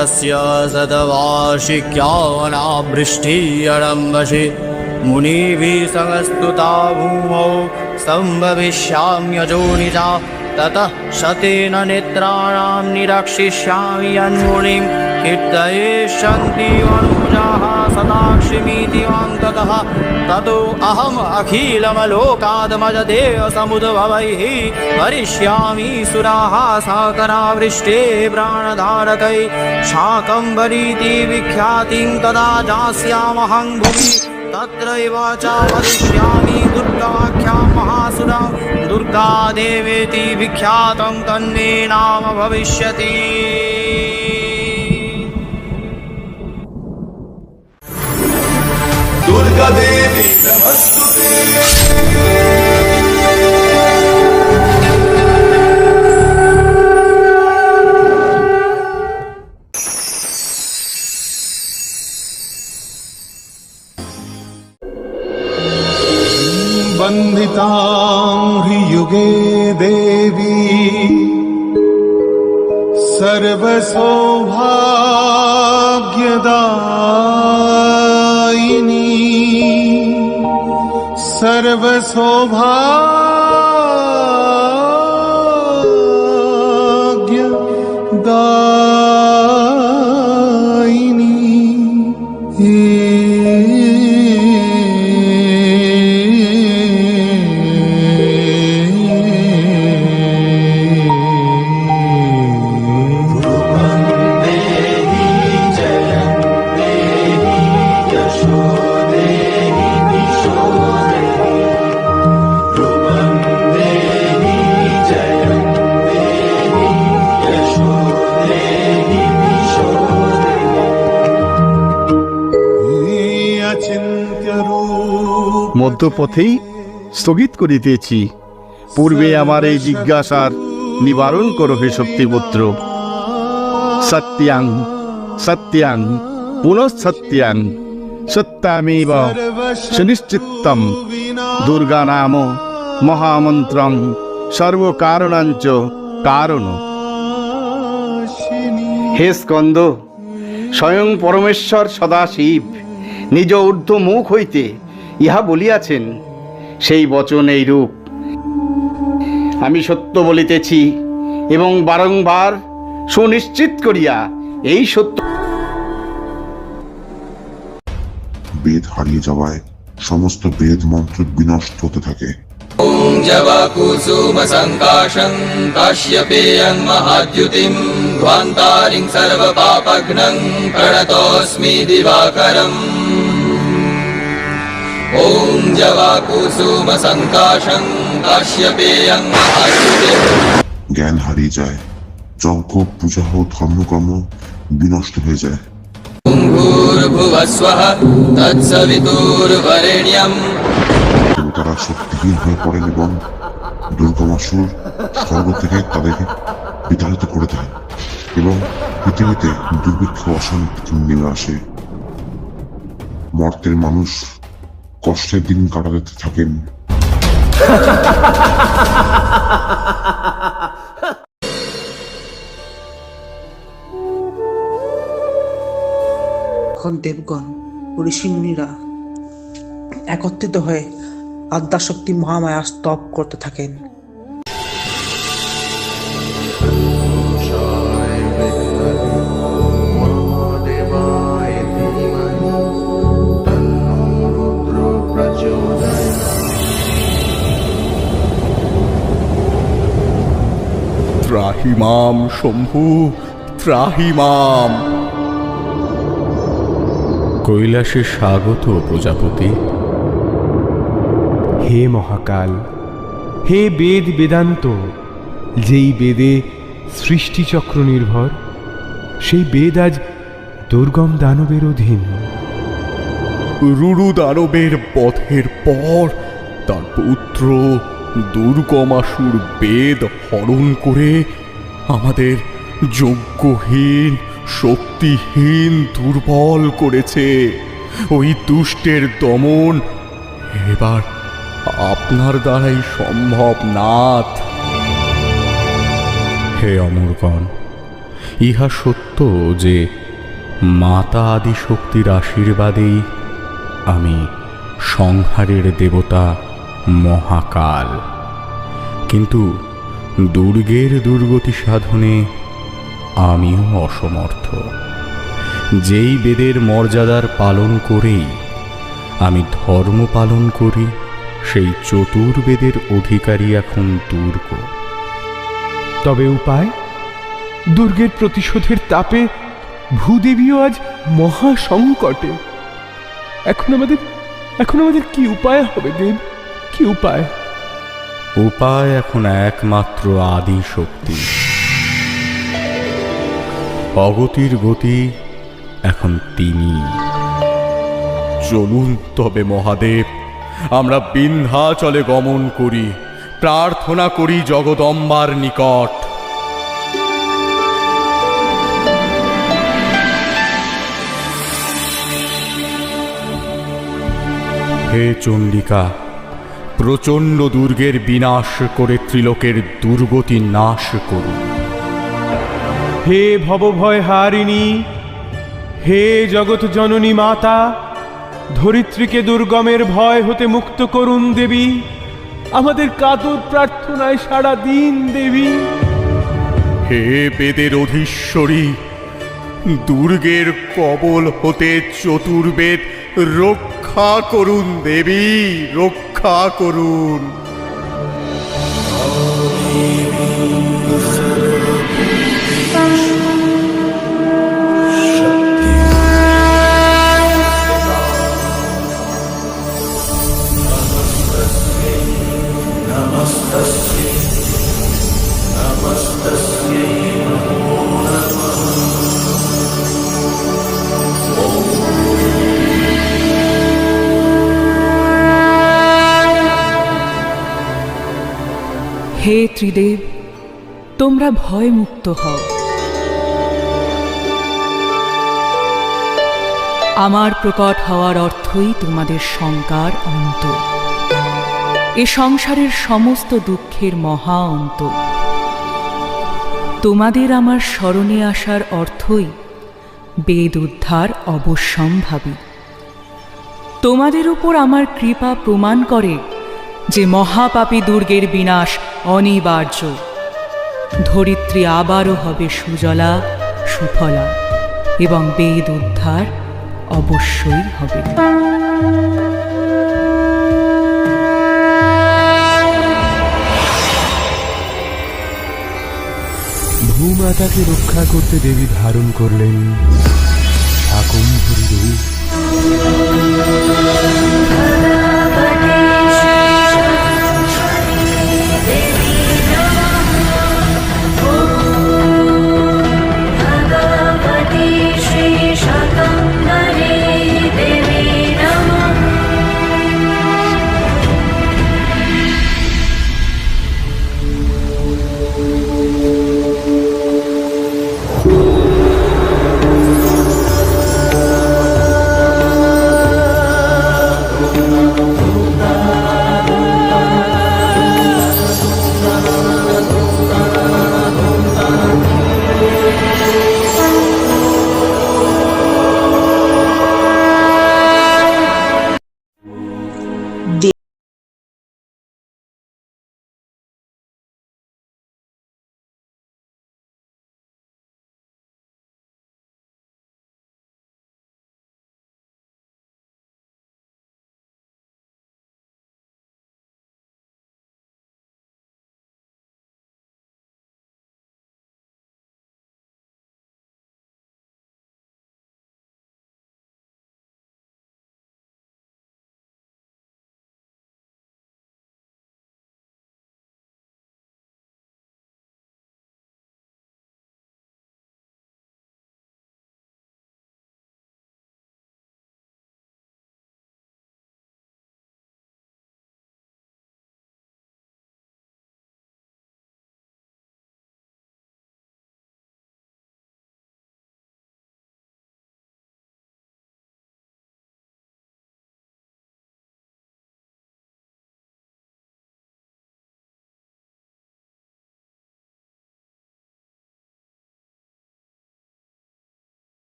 यस्य सदवार्षिक्यावनावृष्टिरम्भसि मुनिभिः समस्तुता भूमौ सम्भविष्याम्यजो निजा ततः शतेन नेत्राणां निरक्षिष्यामि यन्मुनिं कीर्तये सन्ति अनुजाः सदाक्षिमीति मां ततः ततो अहम् अखिलमलोकादमजदेवसमुद्भवैः वरिष्यामि सुराः साकरावृष्टे प्राणधारकैः शाकम्भरीति विख्यातिं तदा दास्यामहं भुवि तत्रैव च वदिष्यामि दुर्गाख्यां महासुरां दुर्गादेवेति विख्यातं तन्मे नाम भविष्यति। दुर्गा देवी नमस्तुते। वन्दितां ह्रियुगे देवी सर्वसौभाग्यदायिनी মধ্যপথেই স্থগিত করিতেছি। পূর্বে আমার এই জিজ্ঞাসার নিবারণ করো হে শক্তিপুত্র। সত্যাং সত্যাং পুনঃসত্যাং সত্যামেব সুনিশ্চিত্তম দুর্গা নাম মহামন্ত্রং সর্বকারণাঞ্চ কারণ। হে স্কন্দ, স্বয়ং পরমেশ্বর সদাশিব নিজ ঊর্ধ্ব মুখ হইতে ইহা বলিয়াছেন। সেই বচন এই রূপ। আমি সত্য বলিতেছি এবং বারংবার সুনিশ্চিত করিয়া এই সত্য। বেদ হারিয়ে যাওয়ায় সমস্ত বেদ মন্ত্র বিনষ্ট হতে থাকে। ওম জবাকুসুম সংকাশং কাশ্যপেয়ং মহাদ্যুতিম ধ্বান্তারিং সর্ব পাপঘ্নং প্রণতোস্মি দিবাকরম। ওম জবাকুসুম সংকাশং কাশ্যপেয়ং মহাদ্যুতিম। জ্ঞান হারিয়ে যায়, যজ্ঞ পূজা ও ধর্মকর্ম বিনষ্ট হয়ে যায়। ওম ভূর্ভুবস্বঃ তৎসবিতুর্বরেণ্যম। দেবতারা শক্তিহীন হয়ে পড়েন এবং দুর্গমাসুর স্বর্গ থেকে তাদেরকে বিতাড়িত করে দেয় এবং পৃথিবীতে দুর্ভিক্ষ অশান্তি নেমে আসে। মর্তের মানুষ কষ্টের দিন কাটাতে থাকেন। তখন দেবগণ ঋষিমুনিরা একত্রিত হয়ে আদ্যাশক্তি মহামায়া স্তব করতে থাকেন। ত্রাহি মাম শম্ভু, ত্রাহি মাম। কৈলাসে স্বাগত প্রজাপতি। হে মহাকাল, হে বেদ বেদান্ত, যেই বেদে সৃষ্টিচক্র নির্ভর, সেই বেদ আজ দুর্গম দানবের অধীন। রুরু দানবের বধের পর তার পুত্র দুর্গমাসুর বেদ হরণ করে আমাদের যোগ্যহীন, শক্তিহীন, দুর্বল করেছে। ওই দুষ্টের দমন এবার আপনার দ্বারাই সম্ভব, নাথ। হে অমরগণ, ইহা সত্য যে মাতা আদি শক্তির আশীর্বাদেই আমি সংহারের দেবতা মহাকাল, কিন্তু দুর্গের দুর্গতি সাধনে আমিও অসমর্থ। যেই বেদের মর্যাদার পালন করেই আমি ধর্ম পালন করি, সেই চতুর্বেদের অধিকারী এখন দুর্গ। তবে উপায়? দুর্গের প্রতিশোধের তাপে ভূদেবীও আজ মহা সংকটে। এখন আমাদের কি উপায় হবে দেব? কি উপায়? উপায় এখন একমাত্র আদি শক্তি। অগতির গতি এখন তিনি। চলুন তবে মহাদেব, আমরা বিন্ধ্যাচলে গমন করি, প্রার্থনা করি জগদম্বার নিকট। হে চণ্ডিকা, প্রচণ্ড দুর্গের বিনাশ করে ত্রিলোকের দুর্গতি নাশ করুন। হে ভবভয় হারিণী, হে জগৎ জননী মাতা, ধরিত্রীকে দুর্গমের ভয় হতে মুক্ত করুন দেবী। আমাদের কাতর প্রার্থনায় সাড়া দিন দেবী। হে বেদের অধীশ্বরী, দুর্গের কবল হতে চতুর্বেদ রক্ষা করুন দেবী, রক্ষা করুন। হে ত্রিদেব, তোমরা ভয়মুক্ত হও। আমার প্রকট হওয়ার অর্থই তোমাদের শঙ্কার অন্ত, এ সংসারের সমস্ত দুঃখের মহা অন্ত। তোমাদের আমার স্মরণে আসার অর্থই বেদ উদ্ধার অবশ্যম্ভাবী। তোমাদের উপর আমার কৃপা প্রমাণ করে যে মহাপাপী দুর্গের বিনাশ অনিবার্য। ধরিত্রী আবারও হবে সুজলা সুফলা এবং বেদ উদ্ধার অবশ্যই হবে। ভূমাতাকে রক্ষা করতে দেবী ধারণ করলেন শাকম্ভরী রূপ।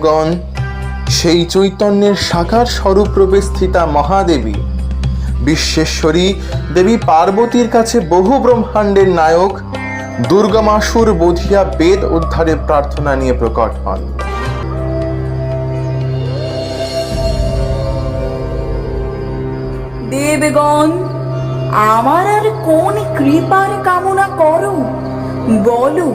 গণ, সেই চৈতন্যের সাকার স্বরূপ রূপে স্থিতা মহাদেবী বিশ্বেশ্বরী দেবী পার্বতীর কাছে বহু ব্রহ্মাণ্ডের নায়ক দুর্গমাসুর বধিয়া বেদ উদ্ধারের প্রার্থনা নিয়ে প্রকট হন। দেবগণ, আমার আর কোন কৃপার কামনা করো বলো,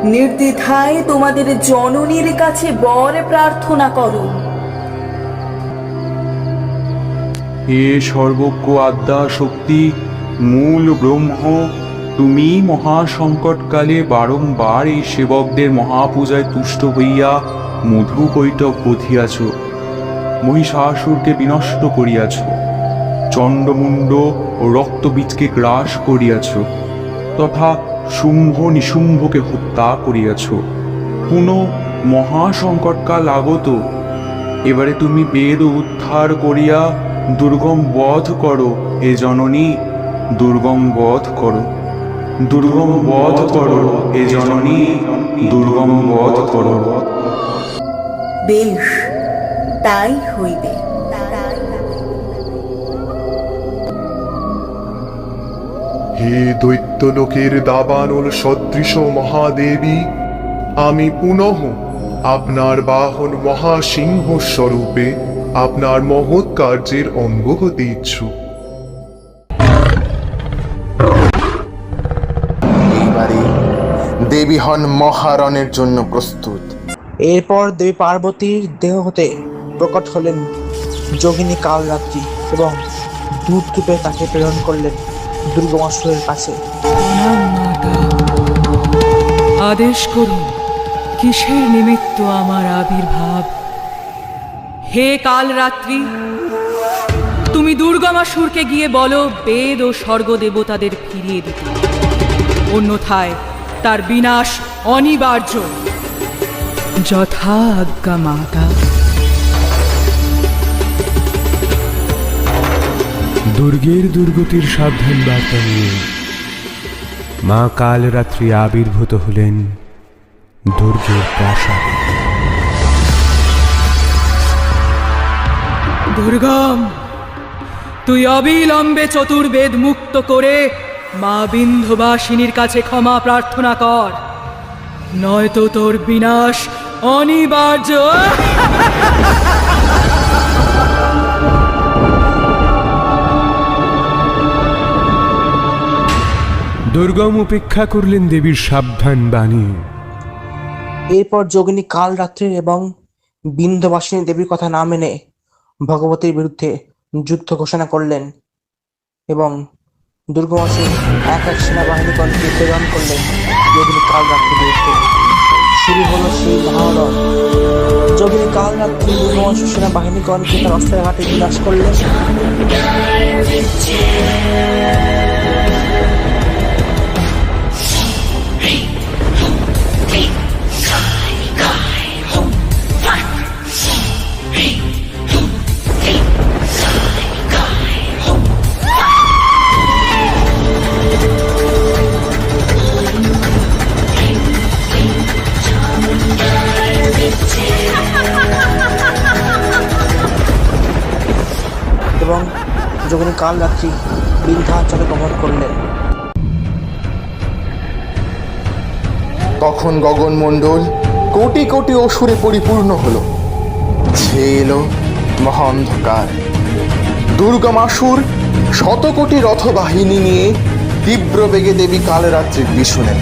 নির্দ্বিধায় তোমাদের জননীর কাছে বর প্রার্থনা করো। হে সর্বজ্ঞ আদ্যা শক্তি, মূল ব্রহ্ম, তুমি মহাসংকটকালে বারংবার এই সেবকদের মহাপূজায় তুষ্ট হইয়া মধু কৈটক বধিয়াছ, মহিষাসুরকে বিনষ্ট করিয়াছ, চণ্ডমুণ্ড ও রক্তবীজকে গ্রাস করিয়াছ, তথা শুম্ভ নিশুম্ভকে হত্যা করিয়াছ। পুনঃ মহাসংকটকাল আগত, এবারে তুমি বেদ উদ্ধার করিয়া দুর্গম বধ করো। হে জননী, দুর্গম বধ করো, দুর্গম বধ করো। হে জননী, দুর্গম বধ করো। বেশ, তাই হইবে। হে দৈত্যলোকের দাবানল সদৃশ মহাদেবী, আমি পুনঃ আপনার বাহন মহাসিংহ স্বরূপে আপনার মহৎ কার্যের অঙ্গ হতে ইচ্ছুক। এইবারে দেবী হন মহারণের জন্য প্রস্তুত। এরপর দেবী পার্বতীর দেহ হতে প্রকট হলেন যোগিনী কালরাত্রি এবং দূত রূপে তাকে প্রেরণ করলেন দুর্গমাসুরের কাছে। আদেশ করুন, কিসের নিমিত্ত আমার আবির্ভাব? হে কাল রাত্রি, তুমি দুর্গমাসুরকে গিয়ে বলো বেদ ও স্বর্গ দেবতাদের ফিরিয়ে দিতে, অন্যথায় তার বিনাশ অনিবার্য। যথা আজ্ঞা মাতা। দুর্গের দুর্গতির সাবধান বার্তা নিয়ে মা কালরাত্রি আবির্ভূত হলেন দুর্গের প্রাসাদে। দুর্গম, তুই অবিলম্বে চতুর্বেদ মুক্ত করে মা বিন্ধ্যবাসিনীর কাছে ক্ষমা প্রার্থনা কর, নয়তো তোর বিনাশ অনিবার্য। দুর্গম উপেক্ষা করলেন দেবীর সাবধান বাণী। এরপর যোগিনী কালরাত্রির এবং বিন্ধ্যবাসিনী দেবীর কথা না মেনে ভগবতীর বিরুদ্ধে যুদ্ধ ঘোষণা করলেন এবং দুর্গমাসুর এক এক সেনাবাহিনীগণকে প্রেরণ করলেন যোগিনী কালরাত্রির বিরুদ্ধে। শুরু হলো সেই মহারণ। যোগিনী কালরাত্রি দুর্গমাসুর সেনাবাহিনীগণকে তার অস্ত্রের ঘাটে বিনাশ করলেন। এবং যোগিনী কালরাত্রি বিন্ধ্যাচলে গমন করলেন। তখন গগনমণ্ডল কোটি কোটি অসুরে পরিপূর্ণ হলো। ছেয়ে এলো মহা অন্ধকার। দুর্গমাসুর শত কোটি রথবাহিনী নিয়ে তীব্র বেগে দেবী কালরাত্রির পিছু নেন।